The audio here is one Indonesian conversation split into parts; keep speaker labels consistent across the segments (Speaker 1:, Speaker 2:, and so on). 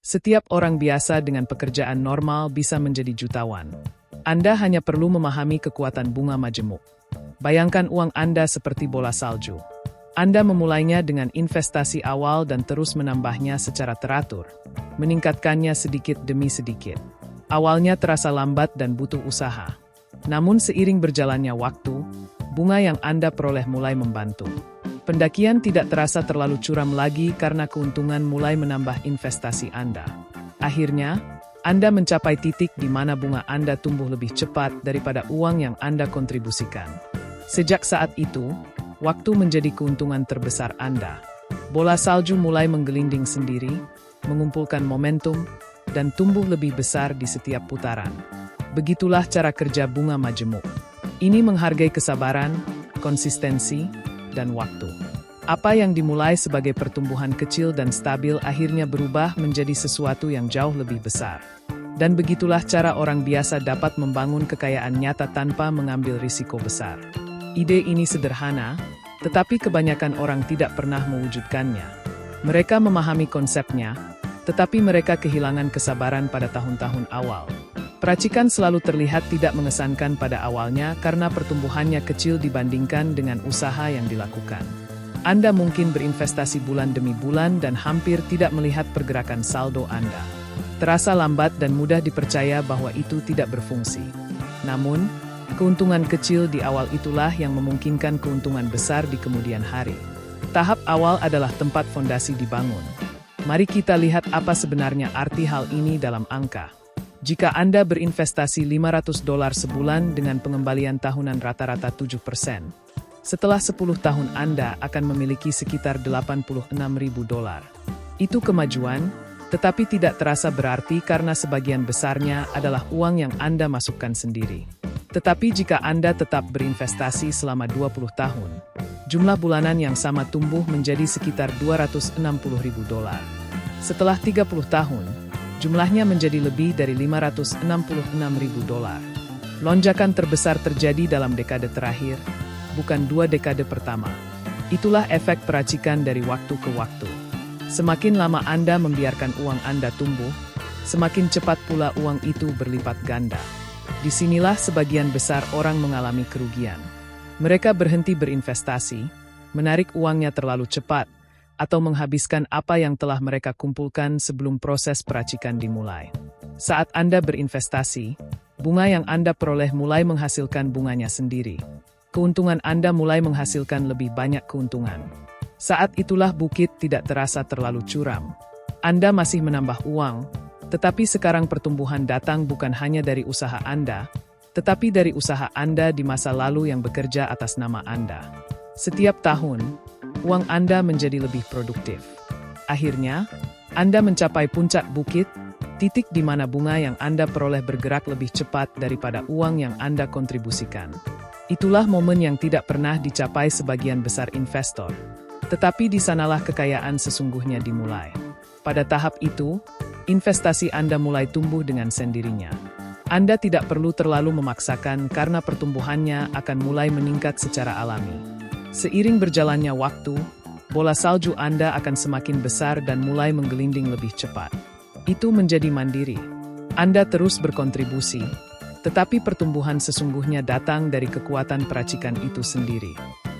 Speaker 1: Setiap orang biasa dengan pekerjaan normal bisa menjadi jutawan. Anda hanya perlu memahami kekuatan bunga majemuk. Bayangkan uang Anda seperti bola salju. Anda memulainya dengan investasi awal dan terus menambahnya secara teratur, meningkatkannya sedikit demi sedikit. Awalnya terasa lambat dan butuh usaha. Namun seiring berjalannya waktu, bunga yang Anda peroleh mulai membantu. Pendakian tidak terasa terlalu curam lagi karena keuntungan mulai menambah investasi Anda. Akhirnya, Anda mencapai titik di mana bunga Anda tumbuh lebih cepat daripada uang yang Anda kontribusikan. Sejak saat itu, waktu menjadi keuntungan terbesar Anda. Bola salju mulai menggelinding sendiri, mengumpulkan momentum, dan tumbuh lebih besar di setiap putaran. Begitulah cara kerja bunga majemuk. Ini menghargai kesabaran, konsistensi, dan waktu. Apa yang dimulai sebagai pertumbuhan kecil dan stabil akhirnya berubah menjadi sesuatu yang jauh lebih besar. Dan begitulah cara orang biasa dapat membangun kekayaan nyata tanpa mengambil risiko besar. Ide ini sederhana, tetapi kebanyakan orang tidak pernah mewujudkannya. Mereka memahami konsepnya, tetapi mereka kehilangan kesabaran pada tahun-tahun awal. Peracikan selalu terlihat tidak mengesankan pada awalnya karena pertumbuhannya kecil dibandingkan dengan usaha yang dilakukan. Anda mungkin berinvestasi bulan demi bulan dan hampir tidak melihat pergerakan saldo Anda. Terasa lambat dan mudah dipercaya bahwa itu tidak berfungsi. Namun, keuntungan kecil di awal itulah yang memungkinkan keuntungan besar di kemudian hari. Tahap awal adalah tempat fondasi dibangun. Mari kita lihat apa sebenarnya arti hal ini dalam angka. Jika Anda berinvestasi $500 sebulan dengan pengembalian tahunan rata-rata 7%, setelah 10 tahun Anda akan memiliki sekitar $86.000. Itu kemajuan, tetapi tidak terasa berarti karena sebagian besarnya adalah uang yang Anda masukkan sendiri. Tetapi jika Anda tetap berinvestasi selama 20 tahun, jumlah bulanan yang sama tumbuh menjadi sekitar $260.000. Setelah 30 tahun, jumlahnya menjadi lebih dari $566.000. Lonjakan terbesar terjadi dalam dekade terakhir, bukan 2 dekade pertama. Itulah efek peracikan dari waktu ke waktu. Semakin lama Anda membiarkan uang Anda tumbuh, semakin cepat pula uang itu berlipat ganda. Disinilah sebagian besar orang mengalami kerugian. Mereka berhenti berinvestasi, menarik uangnya terlalu cepat, atau menghabiskan apa yang telah mereka kumpulkan sebelum proses peracikan dimulai. Saat Anda berinvestasi, bunga yang Anda peroleh mulai menghasilkan bunganya sendiri. Keuntungan Anda mulai menghasilkan lebih banyak keuntungan. Saat itulah bukit tidak terasa terlalu curam. Anda masih menambah uang, tetapi sekarang pertumbuhan datang bukan hanya dari usaha Anda, tetapi dari usaha Anda di masa lalu yang bekerja atas nama Anda. Setiap tahun, uang Anda menjadi lebih produktif. Akhirnya, Anda mencapai puncak bukit, titik di mana bunga yang Anda peroleh bergerak lebih cepat daripada uang yang Anda kontribusikan. Itulah momen yang tidak pernah dicapai sebagian besar investor. Tetapi di sanalah kekayaan sesungguhnya dimulai. Pada tahap itu, investasi Anda mulai tumbuh dengan sendirinya. Anda tidak perlu terlalu memaksakan karena pertumbuhannya akan mulai meningkat secara alami. Seiring berjalannya waktu, bola salju Anda akan semakin besar dan mulai menggelinding lebih cepat. Itu menjadi mandiri. Anda terus berkontribusi, tetapi pertumbuhan sesungguhnya datang dari kekuatan peracikan itu sendiri.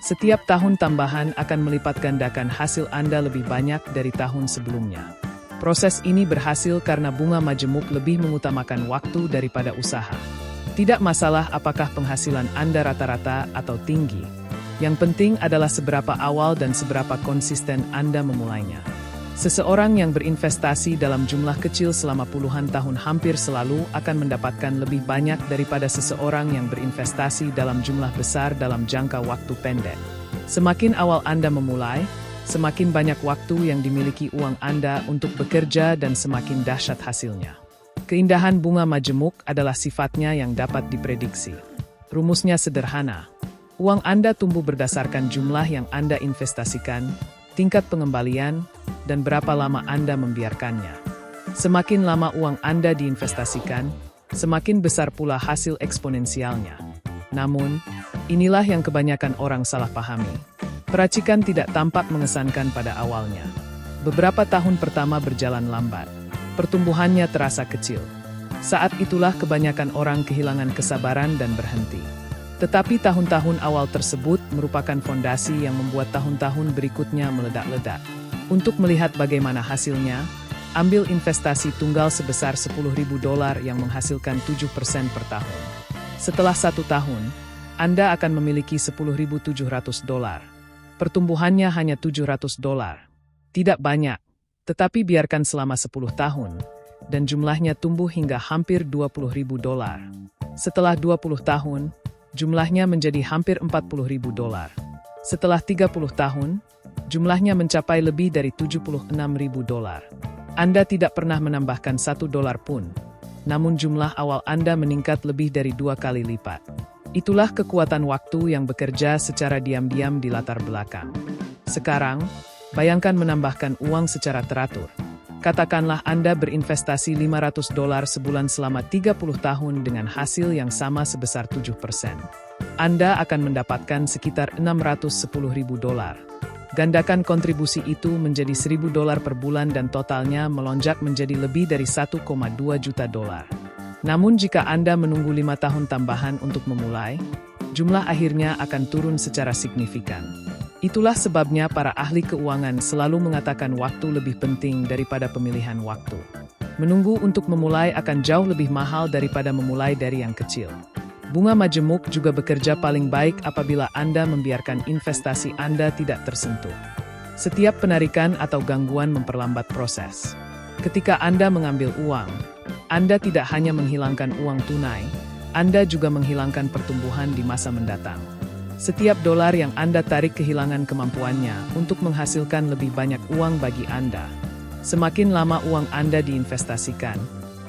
Speaker 1: Setiap tahun tambahan akan melipat gandakan hasil Anda lebih banyak dari tahun sebelumnya. Proses ini berhasil karena bunga majemuk lebih mengutamakan waktu daripada usaha. Tidak masalah apakah penghasilan Anda rata-rata atau tinggi. Yang penting adalah seberapa awal dan seberapa konsisten Anda memulainya. Seseorang yang berinvestasi dalam jumlah kecil selama puluhan tahun hampir selalu akan mendapatkan lebih banyak daripada seseorang yang berinvestasi dalam jumlah besar dalam jangka waktu pendek. Semakin awal Anda memulai, semakin banyak waktu yang dimiliki uang Anda untuk bekerja dan semakin dahsyat hasilnya. Keindahan bunga majemuk adalah sifatnya yang dapat diprediksi. Rumusnya sederhana. Uang Anda tumbuh berdasarkan jumlah yang Anda investasikan, tingkat pengembalian, dan berapa lama Anda membiarkannya. Semakin lama uang Anda diinvestasikan, semakin besar pula hasil eksponensialnya. Namun, inilah yang kebanyakan orang salah pahami. Peracikan tidak tampak mengesankan pada awalnya. Beberapa tahun pertama berjalan lambat. Pertumbuhannya terasa kecil. Saat itulah kebanyakan orang kehilangan kesabaran dan berhenti. Tetapi tahun-tahun awal tersebut merupakan fondasi yang membuat tahun-tahun berikutnya meledak-ledak. Untuk melihat bagaimana hasilnya, ambil investasi tunggal sebesar $10.000 yang menghasilkan 7% per tahun. Setelah 1 tahun, Anda akan memiliki $10.700. Pertumbuhannya hanya $700. Tidak banyak, tetapi biarkan selama 10 tahun, dan jumlahnya tumbuh hingga hampir $20.000. Setelah 20 tahun, jumlahnya menjadi hampir $40.000. Setelah 30 tahun, jumlahnya mencapai lebih dari $76.000. Anda tidak pernah menambahkan $1 pun, namun jumlah awal Anda meningkat lebih dari 2 kali lipat. Itulah kekuatan waktu yang bekerja secara diam-diam di latar belakang. Sekarang, bayangkan menambahkan uang secara teratur. Katakanlah Anda berinvestasi $500 sebulan selama 30 tahun dengan hasil yang sama sebesar 7%. Anda akan mendapatkan sekitar $610.000. Gandakan kontribusi itu menjadi $1.000 per bulan dan totalnya melonjak menjadi lebih dari $1,2 juta. Namun jika Anda menunggu 5 tahun tambahan untuk memulai, jumlah akhirnya akan turun secara signifikan. Itulah sebabnya para ahli keuangan selalu mengatakan waktu lebih penting daripada pemilihan waktu. Menunggu untuk memulai akan jauh lebih mahal daripada memulai dari yang kecil. Bunga majemuk juga bekerja paling baik apabila Anda membiarkan investasi Anda tidak tersentuh. Setiap penarikan atau gangguan memperlambat proses. Ketika Anda mengambil uang, Anda tidak hanya menghilangkan uang tunai, Anda juga menghilangkan pertumbuhan di masa mendatang. Setiap dolar yang Anda tarik kehilangan kemampuannya untuk menghasilkan lebih banyak uang bagi Anda. Semakin lama uang Anda diinvestasikan,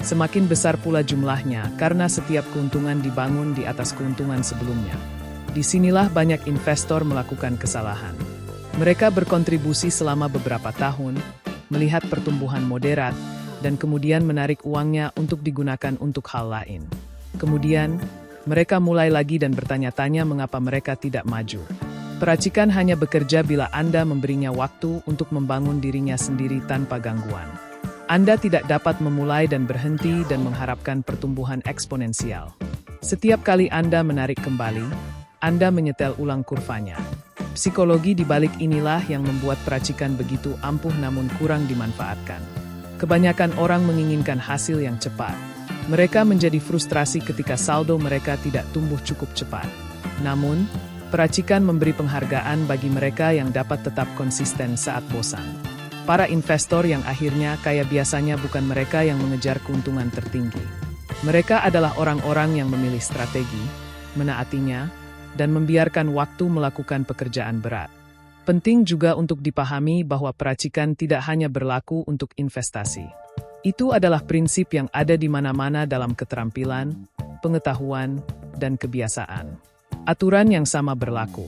Speaker 1: semakin besar pula jumlahnya karena setiap keuntungan dibangun di atas keuntungan sebelumnya. Disinilah banyak investor melakukan kesalahan. Mereka berkontribusi selama beberapa tahun, melihat pertumbuhan moderat, dan kemudian menarik uangnya untuk digunakan untuk hal lain. Kemudian, mereka mulai lagi dan bertanya-tanya mengapa mereka tidak maju. Peracikan hanya bekerja bila Anda memberinya waktu untuk membangun dirinya sendiri tanpa gangguan. Anda tidak dapat memulai dan berhenti dan mengharapkan pertumbuhan eksponensial. Setiap kali Anda menarik kembali, Anda menyetel ulang kurvanya. Psikologi di balik inilah yang membuat peracikan begitu ampuh namun kurang dimanfaatkan. Kebanyakan orang menginginkan hasil yang cepat. Mereka menjadi frustrasi ketika saldo mereka tidak tumbuh cukup cepat. Namun, peracikan memberi penghargaan bagi mereka yang dapat tetap konsisten saat bosan. Para investor yang akhirnya kaya biasanya bukan mereka yang mengejar keuntungan tertinggi. Mereka adalah orang-orang yang memilih strategi, menaatinya, dan membiarkan waktu melakukan pekerjaan berat. Penting juga untuk dipahami bahwa peracikan tidak hanya berlaku untuk investasi. Itu adalah prinsip yang ada di mana-mana dalam keterampilan, pengetahuan, dan kebiasaan. Aturan yang sama berlaku.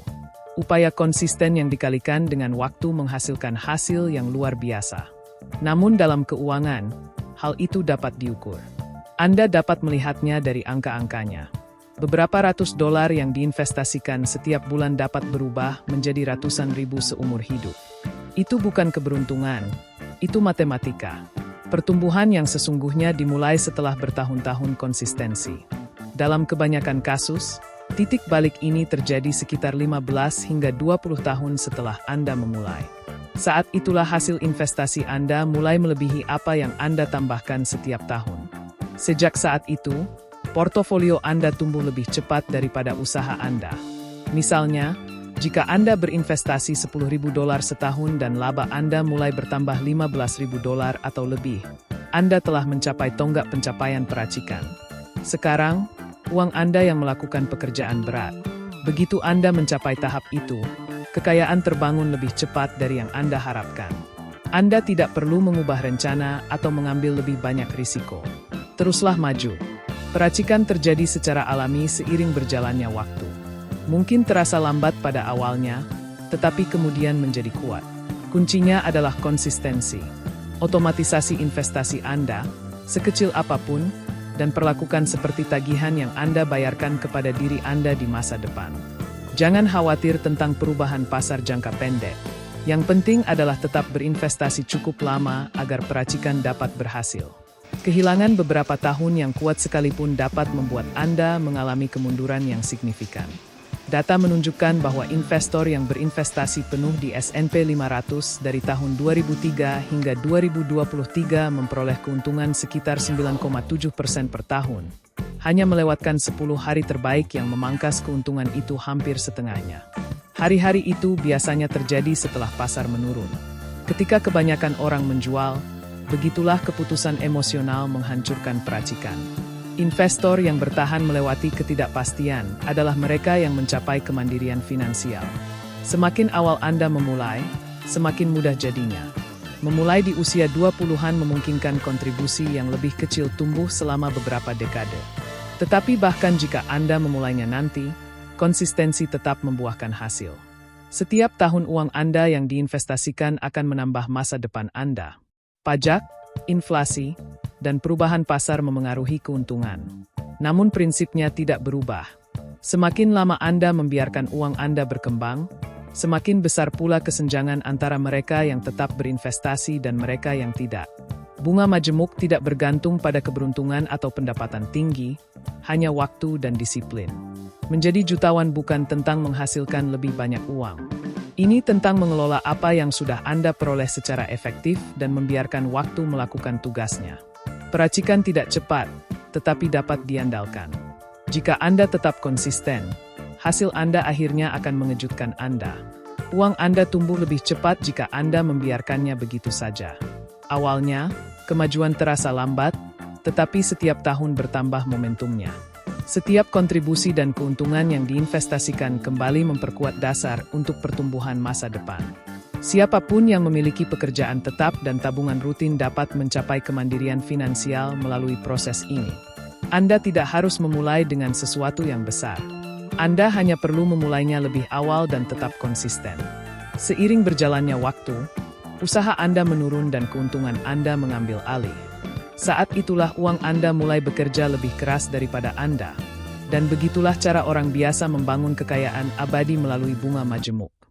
Speaker 1: Upaya konsisten yang dikalikan dengan waktu menghasilkan hasil yang luar biasa. Namun dalam keuangan, hal itu dapat diukur. Anda dapat melihatnya dari angka-angkanya. Beberapa ratus dolar yang diinvestasikan setiap bulan dapat berubah menjadi ratusan ribu seumur hidup. Itu bukan keberuntungan, itu matematika. Pertumbuhan yang sesungguhnya dimulai setelah bertahun-tahun konsistensi. Dalam kebanyakan kasus, titik balik ini terjadi sekitar 15 hingga 20 tahun setelah Anda memulai. Saat itulah hasil investasi Anda mulai melebihi apa yang Anda tambahkan setiap tahun. Sejak saat itu, portofolio Anda tumbuh lebih cepat daripada usaha Anda. Misalnya, jika Anda berinvestasi $10.000 setahun dan laba Anda mulai bertambah $15.000 atau lebih, Anda telah mencapai tonggak pencapaian peracikan. Sekarang, uang Anda yang melakukan pekerjaan berat. Begitu Anda mencapai tahap itu, kekayaan terbangun lebih cepat dari yang Anda harapkan. Anda tidak perlu mengubah rencana atau mengambil lebih banyak risiko. Teruslah maju. Peracikan terjadi secara alami seiring berjalannya waktu. Mungkin terasa lambat pada awalnya, tetapi kemudian menjadi kuat. Kuncinya adalah konsistensi. Otomatisasi investasi Anda, sekecil apapun, dan perlakukan seperti tagihan yang Anda bayarkan kepada diri Anda di masa depan. Jangan khawatir tentang perubahan pasar jangka pendek. Yang penting adalah tetap berinvestasi cukup lama agar peracikan dapat berhasil. Kehilangan beberapa tahun yang kuat sekalipun dapat membuat Anda mengalami kemunduran yang signifikan. Data menunjukkan bahwa investor yang berinvestasi penuh di S&P 500 dari tahun 2003 hingga 2023 memperoleh keuntungan sekitar 9,7% per tahun. Hanya melewatkan 10 hari terbaik yang memangkas keuntungan itu hampir setengahnya. Hari-hari itu biasanya terjadi setelah pasar menurun. Ketika kebanyakan orang menjual, begitulah keputusan emosional menghancurkan peracikan. Investor yang bertahan melewati ketidakpastian adalah mereka yang mencapai kemandirian finansial. Semakin awal Anda memulai, semakin mudah jadinya. Memulai di usia 20-an memungkinkan kontribusi yang lebih kecil tumbuh selama beberapa dekade. Tetapi bahkan jika Anda memulainya nanti, konsistensi tetap membuahkan hasil. Setiap tahun uang Anda yang diinvestasikan akan menambah masa depan Anda. Pajak, inflasi, dan perubahan pasar memengaruhi keuntungan. Namun prinsipnya tidak berubah. Semakin lama Anda membiarkan uang Anda berkembang, semakin besar pula kesenjangan antara mereka yang tetap berinvestasi dan mereka yang tidak. Bunga majemuk tidak bergantung pada keberuntungan atau pendapatan tinggi, hanya waktu dan disiplin. Menjadi jutawan bukan tentang menghasilkan lebih banyak uang. Ini tentang mengelola apa yang sudah Anda peroleh secara efektif dan membiarkan waktu melakukan tugasnya. Peracikan tidak cepat, tetapi dapat diandalkan. Jika Anda tetap konsisten, hasil Anda akhirnya akan mengejutkan Anda. Uang Anda tumbuh lebih cepat jika Anda membiarkannya begitu saja. Awalnya, kemajuan terasa lambat, tetapi setiap tahun bertambah momentumnya. Setiap kontribusi dan keuntungan yang diinvestasikan kembali memperkuat dasar untuk pertumbuhan masa depan. Siapapun yang memiliki pekerjaan tetap dan tabungan rutin dapat mencapai kemandirian finansial melalui proses ini. Anda tidak harus memulai dengan sesuatu yang besar. Anda hanya perlu memulainya lebih awal dan tetap konsisten. Seiring berjalannya waktu, usaha Anda menurun dan keuntungan Anda mengambil alih. Saat itulah uang Anda mulai bekerja lebih keras daripada Anda. Dan begitulah cara orang biasa membangun kekayaan abadi melalui bunga majemuk.